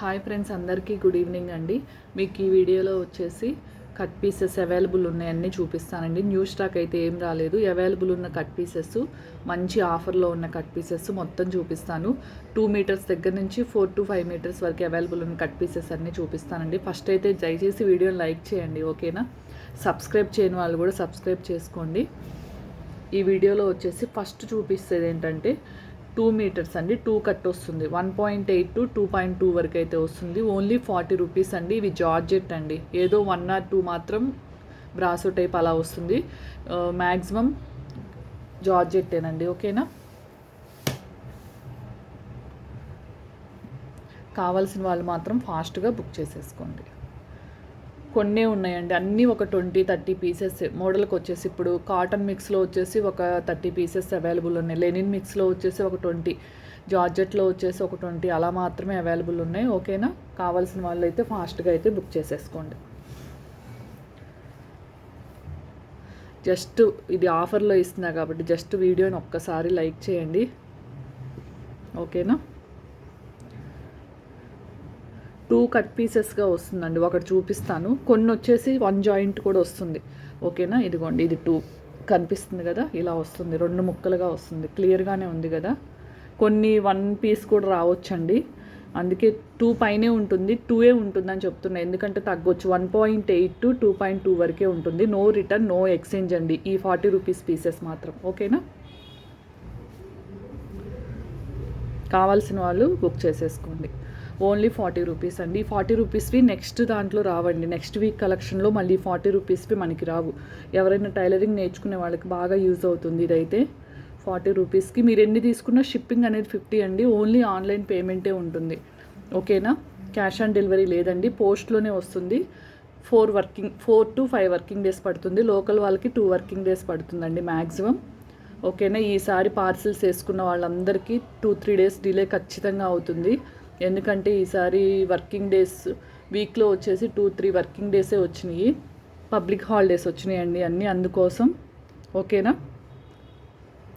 Hi friends, అందరికీ good evening అండి. మీకు ఈ వీడియోలో వచ్చేసి కట్ పీసెస్ అవైలబుల్ ఉన్నాయన్నీ చూపిస్తానండి. న్యూ స్టాక్ అయితే ఏం రాలేదు. అవైలబుల్ ఉన్న కట్ పీసెస్, మంచి ఆఫర్లో ఉన్న కట్ పీసెస్ మొత్తం చూపిస్తాను. 2 మీటర్స్ దగ్గర నుంచి 4 to 5 మీటర్స్ వరకు అవైలబుల్ ఉన్న కట్ పీసెస్ అన్నీ చూపిస్తానండి. ఫస్ట్ అయితే దయచేసి వీడియోని లైక్ చేయండి, ఓకేనా? సబ్స్క్రైబ్ చేయని వాళ్ళు కూడా సబ్స్క్రైబ్ చేసుకోండి. ఈ వీడియోలో వచ్చేసి ఫస్ట్ చూపిస్తుంది ఏంటంటే 2 మీటర్స్ అండి. 2 కట్ వస్తుంది. 1.8 to 2.2 వరకు అయితే వస్తుంది. ఓన్లీ 40 రూపీస్ అండి. ఇవి జార్జెట్ అండి. ఏదో 1 or 2 మాత్రం బ్రాసో టైప్ అలా వస్తుంది. మ్యాక్సిమం జార్జెట్టేనండి, ఓకేనా? కావాల్సిన వాళ్ళు మాత్రం ఫాస్ట్గా బుక్ చేసేసుకోండి. కొన్నే ఉన్నాయండి, అన్నీ ఒక 20-30 పీసెస్. మోడల్కి వచ్చేసి ఇప్పుడు కాటన్ మిక్స్లో వచ్చేసి ఒక 30 పీసెస్ అవైలబుల్ ఉన్నాయి. లెనిన్ మిక్స్లో వచ్చేసి ఒక 20, జార్జెట్లో వచ్చేసి ఒక 20 అలా మాత్రమే అవైలబుల్ ఉన్నాయి, ఓకేనా? కావాల్సిన వాళ్ళు అయితే ఫాస్ట్గా అయితే బుక్ చేసేసుకోండి. జస్ట్ ఇది ఆఫర్లో ఇస్తున్నా కాబట్టి జస్ట్ వీడియోని ఒక్కసారి లైక్ చేయండి, ఓకేనా? 2 కట్ పీసెస్గా వస్తుందండి. ఒకటి చూపిస్తాను. కొన్ని వచ్చేసి 1 జాయింట్ కూడా వస్తుంది, ఓకేనా? ఇదిగోండి, ఇది 2 కనిపిస్తుంది కదా, ఇలా వస్తుంది. 2 ముక్కలుగా వస్తుంది. క్లియర్గానే ఉంది కదా. కొన్ని 1 పీస్ కూడా రావచ్చండి. అందుకే 2 పైనే ఉంటుంది, 2ఏ ఉంటుందని చెప్తున్నా. ఎందుకంటే తగ్గొచ్చు. 1.8 to 2.2 వరకే ఉంటుంది. నో రిటర్న్, నో ఎక్స్చేంజ్ అండి ఈ 40 రూపీస్ పీసెస్ మాత్రం, ఓకేనా? కావాల్సిన వాళ్ళు బుక్ చేసేసుకోండి. ఓన్లీ 40 రూపీస్ అండి. 40 రూపీస్వి నెక్స్ట్ దాంట్లో రావండి. నెక్స్ట్ వీక్ కలెక్షన్లో మళ్ళీ 40 రూపీస్వి మనకి రావు. ఎవరైనా టైలరింగ్ నేర్చుకునే వాళ్ళకి బాగా యూజ్ అవుతుంది. ఇదైతే 40 రూపీస్కి మీరు ఎన్ని తీసుకున్నా షిప్పింగ్ అనేది 50 అండి. ఓన్లీ ఆన్లైన్ పేమెంటే ఉంటుంది, ఓకేనా? క్యాష్ ఆన్ డెలివరీ లేదండి. పోస్ట్లోనే వస్తుంది. 4 to 5 వర్కింగ్ డేస్ పడుతుంది. లోకల్ వాళ్ళకి 2 వర్కింగ్ డేస్ పడుతుందండి మ్యాక్సిమం, ఓకేనా? ఈసారి పార్సిల్స్ వేసుకున్న వాళ్ళందరికీ 2-3 డేస్ డిలే ఖచ్చితంగా అవుతుంది. ఎందుకంటే ఈసారి వర్కింగ్ డేస్ వీక్లో వచ్చేసి 2-3 వర్కింగ్ డేసే వచ్చినాయి. పబ్లిక్ హాలిడేస్ వచ్చినాయండి అన్నీ, అందుకోసం, ఓకేనా?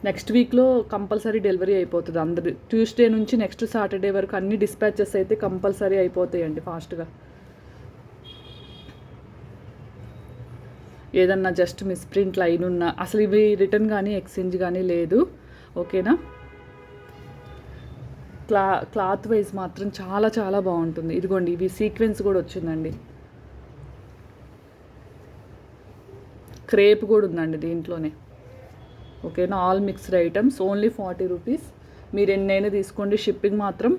నెక్స్ట్ వీక్లో కంపల్సరీ డెలివరీ అయిపోతుంది అందరి. ట్యూస్డే నుంచి నెక్స్ట్ సాటర్డే వరకు అన్ని డిస్పాచెస్ అయితే కంపల్సరీ అయిపోతాయండి ఫాస్ట్గా. ఏదన్నా జస్ట్ మిస్ప్రింట్ లైన్ ఉన్నా అసలు ఇవి రిటర్న్ కానీ ఎక్స్చేంజ్ కానీ లేదు, ఓకేనా? క్లాత్ వైజ్ మాత్రం చాలా చాలా బాగుంటుంది. ఇదిగోండి, ఇవి సీక్వెన్స్ కూడా వచ్చిందండి. క్రేప్ కూడా ఉందండి దీంట్లోనే, ఓకేనా? All mixed items. Only 40 rupees. మీరు ఎన్నైనా తీసుకోండి. షిప్పింగ్ మాత్రం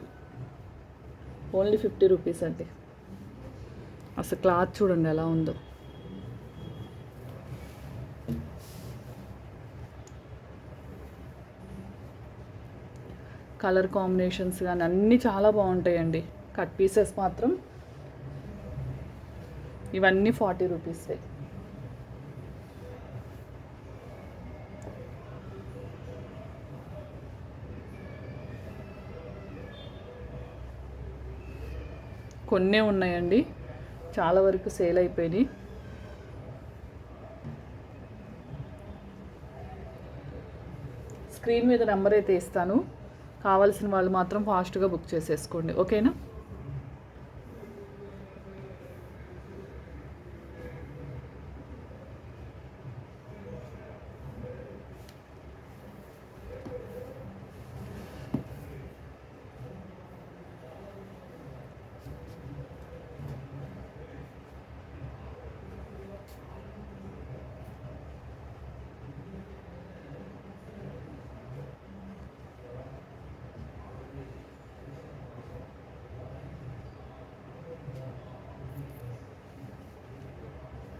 ఓన్లీ 50 రూపీస్ అండి. అసలు క్లాత్ చూడండి ఎలా ఉందో. కలర్ కాంబినేషన్స్ కానీ అన్నీ చాలా బాగుంటాయండి. కట్ పీసెస్ మాత్రం ఇవన్నీ 40 రూపీసే. కొన్నే ఉన్నాయండి, చాలా వరకు సేల్ అయిపోయినాయి. స్క్రీన్ మీద నెంబర్ అయితే ఇస్తాను. కావాల్సిన వాళ్ళు మాత్రం ఫాస్ట్గా బుక్ చేసేసుకోండి, ఓకేనా?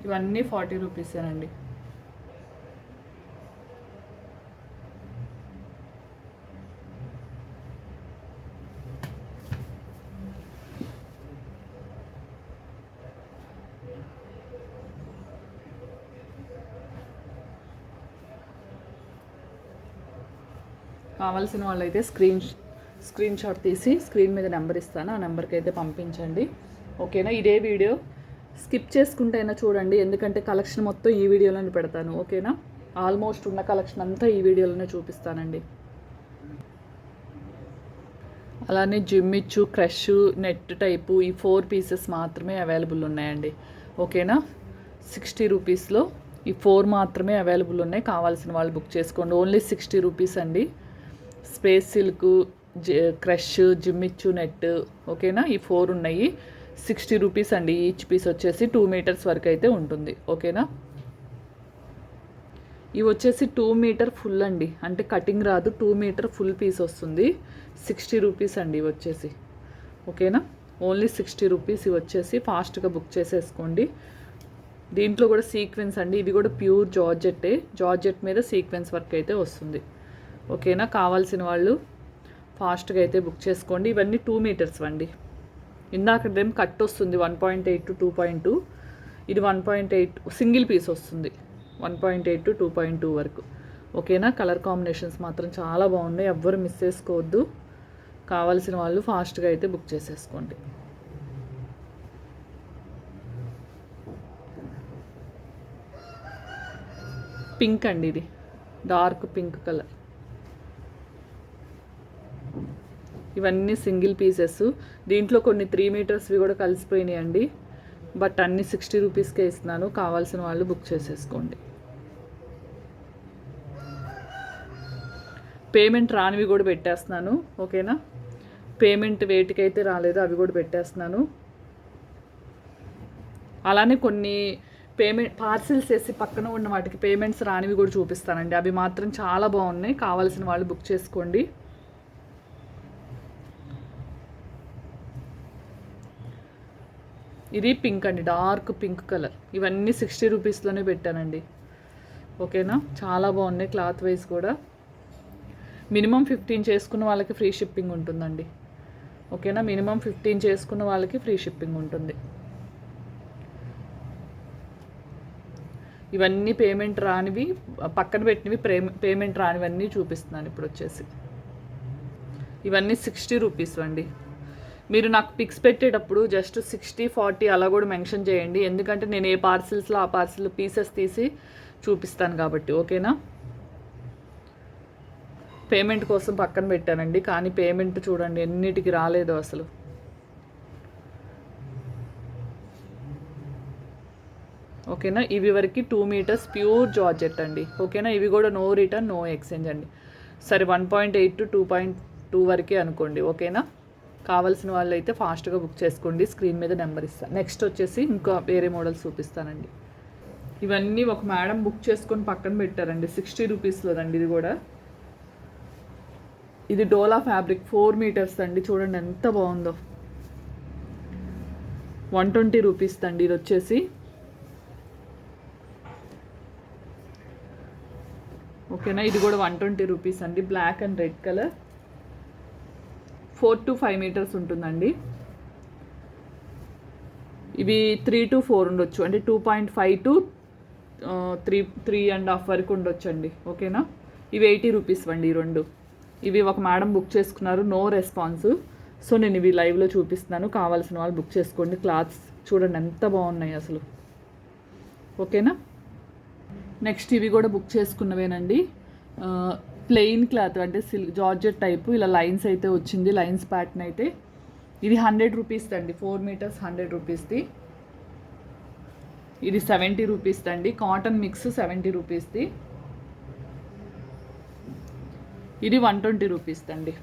ఇవన్నీ 40 రూపీసేనండి. కావాల్సిన వాళ్ళైతే స్క్రీన్ షాట్ తీసి స్క్రీన్ మీద నెంబర్ ఇస్తాను, ఆ నెంబర్కి అయితే పంపించండి, ఓకేనా? ఇదే వీడియో స్కిప్ చేసుకుంటే అయినా చూడండి, ఎందుకంటే కలెక్షన్ మొత్తం ఈ వీడియోలోనే పెడతాను, ఓకేనా? ఆల్మోస్ట్ ఉన్న కలెక్షన్ అంతా ఈ వీడియోలోనే చూపిస్తానండి. అలానే జిమ్మిచ్చు, క్రష్, నెట్ టైపు ఈ 4 పీసెస్ మాత్రమే అవైలబుల్ ఉన్నాయండి. ఓకేనా, 60 రూపీస్లో ఈ 4 మాత్రమే అవైలబుల్ ఉన్నాయి. కావాల్సిన వాళ్ళు బుక్ చేసుకోండి. ఓన్లీ 60 రూపీస్ అండి. స్పేస్ సిల్క్, క్రష్, జిమ్మిచ్చు, నెట్, ఓకేనా, ఈ 4 ఉన్నాయి. 60 రూపీస్ అండి. ఈచ్ పీస్ వచ్చేసి 2 మీటర్స్ వరకు అయితే ఉంటుంది. ఓకేనా, ఇవి వచ్చేసి 2 మీటర్ ఫుల్ అండి, అంటే కటింగ్ రాదు, 2 మీటర్ ఫుల్ పీస్ వస్తుంది. 60 రూపీస్ అండి ఇవి వచ్చేసి. ఓకేనా, ఓన్లీ 60 రూపీస్ ఇవి వచ్చేసి. ఫాస్ట్గా బుక్ చేసేసుకోండి. దీంట్లో కూడా సీక్వెన్స్ అండి, ఇవి కూడా ప్యూర్ జార్జెట్టే, జార్జెట్ మీద సీక్వెన్స్ వర్క్ అయితే వస్తుంది. ఓకేనా, కావాల్సిన వాళ్ళు ఫాస్ట్గా అయితే బుక్ చేసుకోండి. ఇవన్నీ 2 మీటర్స్ అండి. ఇందాకదేం కట్ వస్తుంది 1.8 to 2.2, ఇది 1.8 సింగిల్ పీస్ వస్తుంది, 1.8 to 2.2 వరకు. ఓకేనా, కలర్ కాంబినేషన్స్ మాత్రం చాలా బాగున్నాయి, ఎవ్వరు మిస్ చేసుకోవద్దు. కావాల్సిన వాళ్ళు ఫాస్ట్గా అయితే బుక్ చేసేసుకోండి. పింక్ అండి, ఇది డార్క్ పింక్ కలర్. ఇవన్నీ సింగిల్ పీసెస్. దీంట్లో కొన్ని 3 మీటర్స్వి కూడా కలిసిపోయినాయి అండి, బట్ అన్నీ 60 రూపీస్కే ఇస్తున్నాను. కావాల్సిన వాళ్ళు బుక్ చేసేసుకోండి. పేమెంట్ రానివి కూడా పెట్టేస్తున్నాను. ఓకేనా, పేమెంట్ వేటికైతే రాలేదో అవి కూడా పెట్టేస్తున్నాను. అలానే కొన్ని పేమెంట్ పార్సిల్స్ వేసి పక్కన ఉన్న వాటికి పేమెంట్స్ రానివి కూడా చూపిస్తానండి. అవి మాత్రం చాలా బాగున్నాయి, కావాల్సిన వాళ్ళు బుక్ చేసుకోండి. ఇది పింక్ అండి, డార్క్ పింక్ కలర్. ఇవన్నీ 60 రూపీస్లోనే పెట్టానండి. ఓకేనా, చాలా బాగున్నాయి క్లాత్ వైజ్ కూడా. మినిమం 15 చేసుకున్న వాళ్ళకి ఫ్రీ షిప్పింగ్ ఉంటుందండి. ఓకేనా, మినిమం 15 చేసుకున్న వాళ్ళకి ఫ్రీ షిప్పింగ్ ఉంటుంది. ఇవన్నీ పేమెంట్ రానివి, పక్కన పెట్టినవి పేమెంట్ రానివన్నీ చూపిస్తున్నాను ఇప్పుడు వచ్చేసి. ఇవన్నీ 60 రూపీస్ అండి. మీరు నాకు పిక్స్ పెట్టేటప్పుడు జస్ట్ 60, 40 అలా కూడా మెన్షన్ చేయండి, ఎందుకంటే నేను ఏ పార్సిల్స్లో ఆ పార్సిల్ పీసెస్ తీసి చూపిస్తాను కాబట్టి. ఓకేనా, పేమెంట్ కోసం పక్కన పెట్టానండి, కానీ పేమెంట్ చూడండి ఎన్నిటికి రాలేదు అసలు. ఓకేనా, ఇవి వరకు 2 మీటర్స్ ప్యూర్ జార్జెట్ అండి. ఓకేనా, ఇవి కూడా నో రిటర్న్, నో ఎక్స్చేంజ్ అండి. సరే, 1.8 to 2.2 వరకే అనుకోండి. ఓకేనా, కావాల్సిన వాళ్ళు అయితే ఫాస్ట్గా బుక్ చేసుకోండి. స్క్రీన్ మీద నెంబర్ ఇస్తాను. నెక్స్ట్ వచ్చేసి ఇంకా వేరే మోడల్స్ చూపిస్తానండి. ఇవన్నీ ఒక మేడం బుక్ చేసుకొని పక్కన పెట్టారండి, 60 రూపీస్లోదండి. ఇది కూడా, ఇది డోలా ఫ్యాబ్రిక్ 4 మీటర్స్ అండి. చూడండి ఎంత బాగుందో, 120 రూపీస్ అండి ఇది వచ్చేసి. ఓకేనా, ఇది కూడా 120 రూపీస్ అండి. Black and red colour, 4 to 5 metres ఉంటుందండి. ఇవి 3 to 4 ఉండొచ్చు, అంటే 2.5 to 3.5 వరకు ఉండొచ్చు అండి. ఓకేనా, ఇవి 80 రూపీస్ అండి ఈ రెండు. ఇవి ఒక మేడం బుక్ చేసుకున్నారు, నో రెస్పాన్స్. సో నేను ఇవి లైవ్లో చూపిస్తున్నాను, కావాల్సిన వాళ్ళు బుక్ చేసుకోండి. క్లాత్స్ చూడండి ఎంత బాగున్నాయి అసలు. ఓకేనా, నెక్స్ట్ ఇవి కూడా బుక్ చేసుకున్నవేనండి. ప్లెయిన్ క్లాత్, అంటే జార్జెట్ టైపు, ఇలా లైన్స్ అయితే వచ్చింది, లైన్స్ ప్యాటర్న్ అయితే. ఇది 100 రూపీస్ అండి, 4 మీటర్స్ 100 రూపీస్ది. ఇది 70 రూపీస్ అండి, కాటన్ మిక్స్ 70 రూపీస్ది. ఇది 120 రూపీస్ అండి,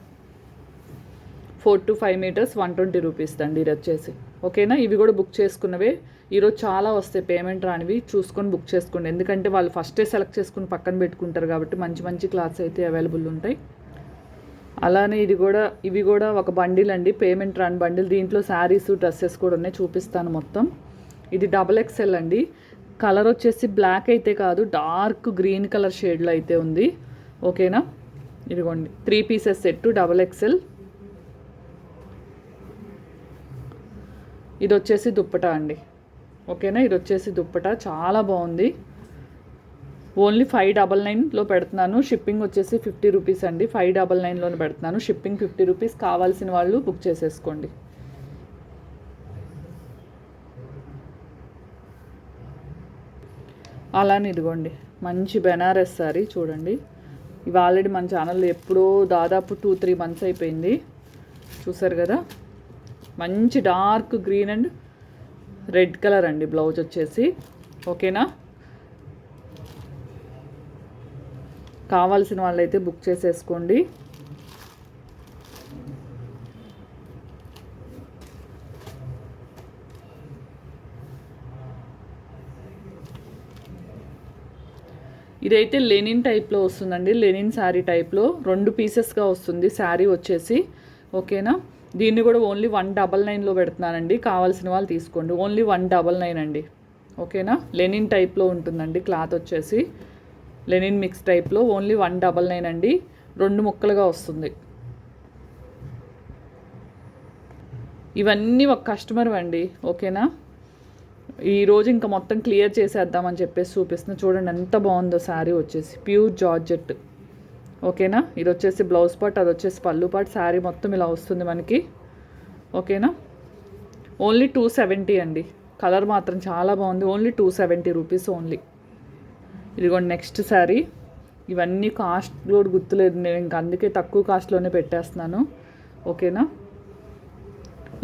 4 to 5 మీటర్స్ 120 రూపీస్ అండి ఇది వచ్చేసి. ఓకేనా, ఇవి కూడా బుక్ చేసుకున్నవే. ఈరోజు చాలా వస్తాయి పేమెంట్ రానివి, చూసుకొని బుక్ చేసుకోండి, ఎందుకంటే వాళ్ళు ఫస్టే సెలెక్ట్ చేసుకుని పక్కన పెట్టుకుంటారు కాబట్టి మంచి మంచి క్లాత్స్ అయితే అవైలబుల్ ఉంటాయి. అలానే ఇవి కూడా ఒక బండిల్ అండి, పేమెంట్ రాని బండిల్. దీంట్లో శారీస్, డ్రెస్సెస్ కూడా ఉన్నాయి, చూపిస్తాను మొత్తం. ఇది XXL అండి. కలర్ వచ్చేసి బ్లాక్ అయితే కాదు, డార్క్ గ్రీన్ కలర్ షేడ్లో అయితే ఉంది. ఓకేనా, ఇదిగోండి 3 పీసెస్ సెట్ XXL. ఇది వచ్చేసి దుప్పటా అండి. ఓకేనా, ఇది వచ్చేసి దుప్పటా చాలా బాగుంది. ఓన్లీ 599లో పెడుతున్నాను. షిప్పింగ్ వచ్చేసి 50 రూపీస్ అండి, 599లోనే పెడుతున్నాను. Shipping 50 rupees. కావాల్సిన వాళ్ళు బుక్ చేసేసుకోండి. అలానే ఇదిగోండి మంచి బెనారస్ సారీ చూడండి. ఇవి ఆల్రెడీ మన ఛానల్లో ఎప్పుడో దాదాపు 2-3 మంత్స్ అయిపోయింది. చూసారు కదా, మంచి dark green and red colour అండి బ్లౌజ్ వచ్చేసి. ఓకేనా, కావాల్సిన వాళ్ళైతే బుక్ చేసేసుకోండి. ఇదైతే లెనిన్ టైప్లో వస్తుందండి, లెనిన్ శారీ టైప్లో 2 పీసెస్గా వస్తుంది శారీ వచ్చేసి. ఓకేనా, దీన్ని కూడా ఓన్లీ 199లో పెడుతున్నానండి, కావాల్సిన వాళ్ళు తీసుకోండి. ఓన్లీ 199 అండి. ఓకేనా, లెనిన్ టైప్లో ఉంటుందండి క్లాత్ వచ్చేసి, లెనిన్ మిక్స్ టైప్లో ఓన్లీ 199 అండి. 2 ముక్కలుగా వస్తుంది. ఇవన్నీ ఒక కస్టమర్ అండి. ఓకేనా, ఈరోజు ఇంకా మొత్తం క్లియర్ చేసేద్దామని చెప్పేసి చూపిస్తున్నా. చూడండి ఎంత బాగుందో శారీ వచ్చేసి, ప్యూర్ జార్జెట్. ఓకేనా, ఇది వచ్చేసి బ్లౌజ్ పార్ట్, అది వచ్చేసి పళ్ళు పార్ట్. శారీ మొత్తం ఇలా వస్తుంది మనకి. ఓకేనా, ఓన్లీ 270 అండి. కలర్ మాత్రం చాలా బాగుంది. Only 270 rupees only. ఇదిగోండి నెక్స్ట్ శారీ. ఇవన్నీ కాస్ట్ కూడా గుర్తులేదు నేను, ఇంకా అందుకే తక్కువ కాస్ట్లోనే పెట్టేస్తున్నాను. ఓకేనా,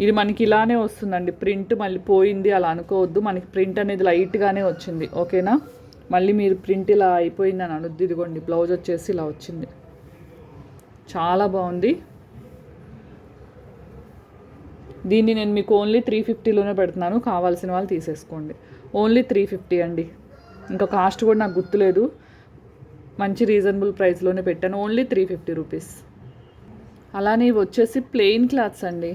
ఇది మనకి ఇలానే వస్తుందండి ప్రింట్, మళ్ళీ పోయింది అలా అనుకోవద్దు. మనకి ప్రింట్ అనేది లైట్గానే వచ్చింది. ఓకేనా, మళ్ళీ మీరు ప్రింట్ ఇలా అయిపోయిందని అనొద్దు. ఇదిగోండి బ్లౌజ్ వచ్చేసి ఇలా వచ్చింది, చాలా బాగుంది. దీన్ని నేను మీకు ఓన్లీ 350లోనే పెడుతున్నాను, కావాల్సిన వాళ్ళు తీసేసుకోండి. ఓన్లీ 350 అండి. ఇంకా కాస్ట్ కూడా నాకు గుర్తులేదు, మంచి రీజనబుల్ ప్రైస్లోనే పెట్టాను. Only 350 rupees. అలానే ఇవి వచ్చేసి ప్లెయిన్ క్లాత్స్ అండి.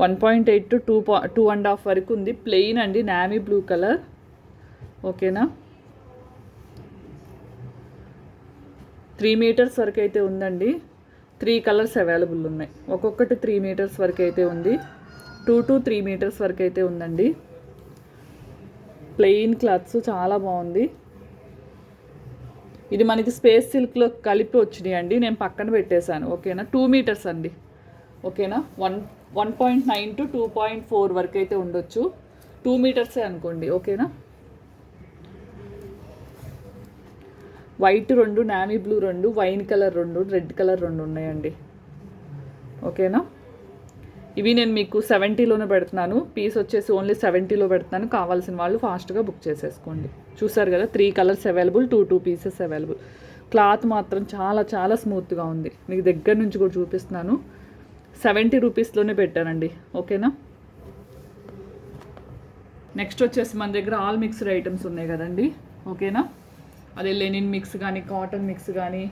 1.8 to 2.5 వరకు ఉంది. ప్లెయిన్ అండి, నావీ బ్లూ కలర్. ఓకేనా, 3 మీటర్స్ వరకు అయితే ఉందండి. 3 కలర్స్ అవైలబుల్ ఉన్నాయి. ఒక్కొక్కటి 3 మీటర్స్ వరకు అయితే ఉంది. 2 to 3 మీటర్స్ వరకు అయితే ఉందండి. ప్లెయిన్ క్లాత్స్ చాలా బాగుంది. ఇది మనకి స్పేస్ సిల్క్లో కలిపి వచ్చినాయి అండి, నేను పక్కన పెట్టేశాను. ఓకేనా, 2 మీటర్స్ అండి. ఓకేనా, 1.9 to 2.4 వరకు అయితే ఉండొచ్చు. 2 మీటర్సే అనుకోండి. ఓకేనా, white 2, navy blue 2, wine colour 2, red colour 2 ఉన్నాయండి. ఓకేనా, ఇవి నేను మీకు 70లోనే పెడుతున్నాను. పీస్ వచ్చేసి ఓన్లీ 70లో పెడుతున్నాను, కావాల్సిన వాళ్ళు ఫాస్ట్గా బుక్ చేసేసుకోండి. చూసారు కదా, 3 colours available, 2 pieces available. Cloth మాత్రం చాలా చాలా స్మూత్గా ఉంది. మీకు దగ్గర నుంచి కూడా చూపిస్తున్నాను. 70 రూపీస్లోనే పెట్టానండి. ఓకేనా, నెక్స్ట్ వచ్చేసి మన దగ్గర ఆల్ మిక్స్డ్ ఐటమ్స్ ఉన్నాయి కదండి. ఓకేనా, అదే లెనిన్ మిక్స్ కానీ, కాటన్ మిక్స్ కానీ,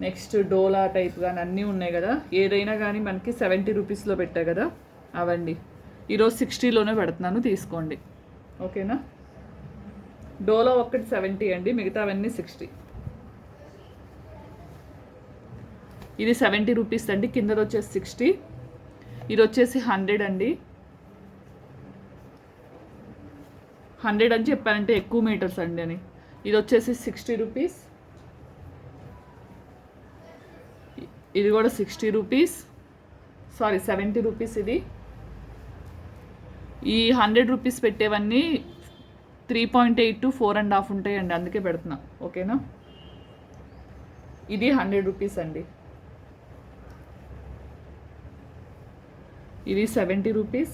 నెక్స్ట్ డోలా టైప్ కానీ అన్నీ ఉన్నాయి కదా. ఏదైనా కానీ మనకి 70 రూపీస్లో పెట్టా కదా, అవండి ఈరోజు 60లోనే పెడుతున్నాను, తీసుకోండి. ఓకేనా, డోలా ఒక్కటి 70 అండి, మిగతా అవన్నీ 60. ఇది 70 రూపీస్ అండి, కిందది వచ్చేసి 60. ఇది వచ్చేసి 100 అండి. 100 అని చెప్పానంటే ఎక్కువ మీటర్స్ అండి అని. ఇది వచ్చేసి 60 రూపీస్. ఇది కూడా 60 రూపీస్, సారీ 70 రూపీస్ ఇది. ఈ 100 రూపీస్ పెట్టేవన్నీ 3.8 to 4.5 ఉంటాయండి, అందుకే పెడుతున్నా. ఓకేనా, ఇది 100 రూపీస్ అండి. ఇది 70 రూపీస్.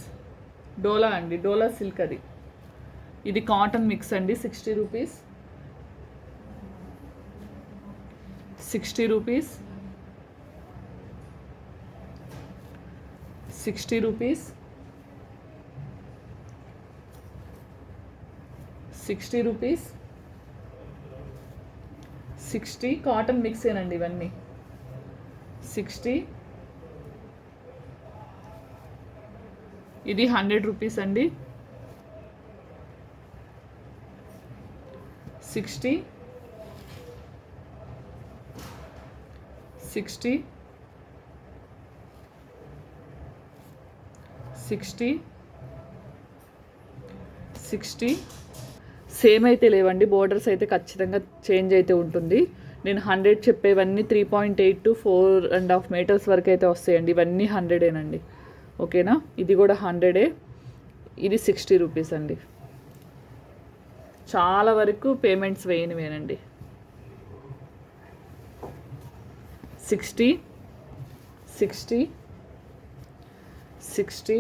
డోలా అండి, డోలా సిల్క్ అది. ఇది కాటన్ మిక్స్ అండి, 60 rupees. 60 rupees. 60 rupees. 60 rupees. 60 cotton mix ఏనండి ఇవన్నీ. 60. ఇది 100 రూపీస్ అండి. 60. 60. 60. 60. సేమ్ అయితే లేవండి, బోర్డర్స్ అయితే ఖచ్చితంగా చేంజ్ అయితే ఉంటుంది. నేను 100 చెప్పేవన్నీ 3.8 to 4.5 మీటర్స్ వరకు అయితే వస్తాయండి. ఇవన్నీ 100ఏనండి. ఓకేనా, ఇది కూడా 100ఏ. ఇది 60 రూపీస్ అండి. చాలా వరకు పేమెంట్స్ వేయనివేనండి. 60. 60. 60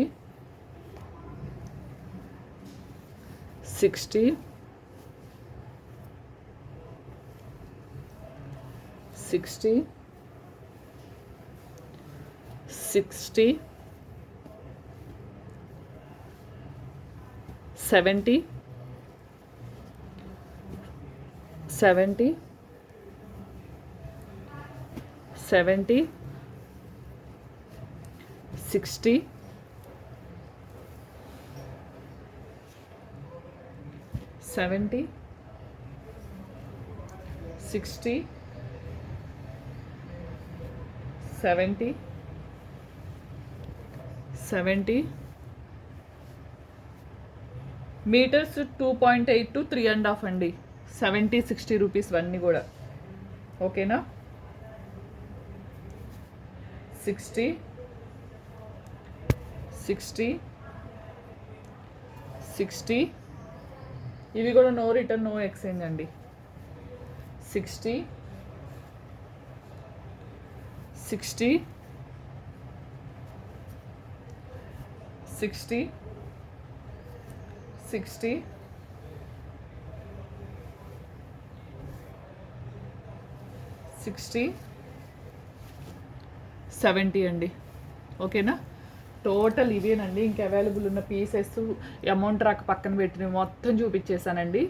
60 60 60 70 70 70 60 70 60 70 70 మీటర్స్ 2.8 to 3.5 అండి. 70-60 రూపీస్ అన్నీ కూడా. ఓకేనా? 60 60 60 ఇవి కూడా నో రిటర్న్ నో ఎక్స్చేంజ్ అండి. 60 60 60 60 60 70 అండి. ఓకేనా? టోటల్ ఇవేనండి. ఇంకా అవైలబుల్ ఉన్న పీసెస్ అమౌంట్ రాక పక్కన పెట్టిన మొత్తం చూపించేసానండి.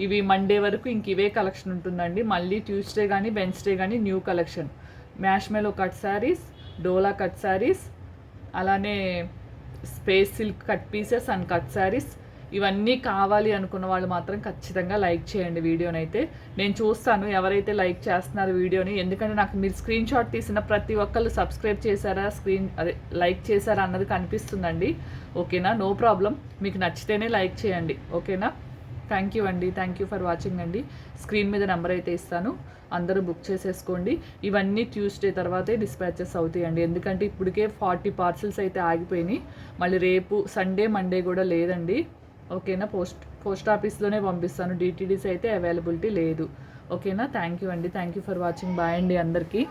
ఇవి మండే వరకు ఇంక ఇవే కలెక్షన్ ఉంటుందండి. మళ్ళీ ట్యూస్డే కానీ వెన్స్డే కానీ new collection. Marshmallow cut saris, dola cut saris, అలానే space silk cut pieces and cut saris ఇవన్నీ కావాలి అనుకున్న వాళ్ళు మాత్రం ఖచ్చితంగా లైక్ చేయండి వీడియోనైతే. నేను చూస్తాను ఎవరైతే లైక్ చేస్తున్నారు వీడియోని. ఎందుకంటే నాకు మీరు స్క్రీన్ షాట్ తీసిన ప్రతి ఒక్కళ్ళు సబ్స్క్రైబ్ చేశారా, లైక్ చేశారా అన్నది కనిపిస్తుందండి. ఓకేనా? No problem. మీకు నచ్చితేనే లైక్ చేయండి. ఓకేనా? థ్యాంక్ యూ అండి. థ్యాంక్ యూ ఫర్ వాచింగ్ అండి. స్క్రీన్ మీద నెంబర్ అయితే ఇస్తాను, అందరూ బుక్ చేసేసుకోండి. ఇవన్నీ ట్యూస్డే తర్వాతే డిస్పాచెస్ అవుతాయండి. ఎందుకంటే ఇప్పటికే 40 పార్సల్స్ అయితే ఆగిపోయినాయి. మళ్ళీ రేపు సండే మండే కూడా లేదండి. ఓకేనా? పోస్ట్ ఆఫీస్లోనే పంపిస్తాను. డిటీడీస్ అయితే అవైలబిలిటీ లేదు. ఓకేనా? థ్యాంక్ యూ అండి. Thank you for watching. Bye అండి అందరికీ.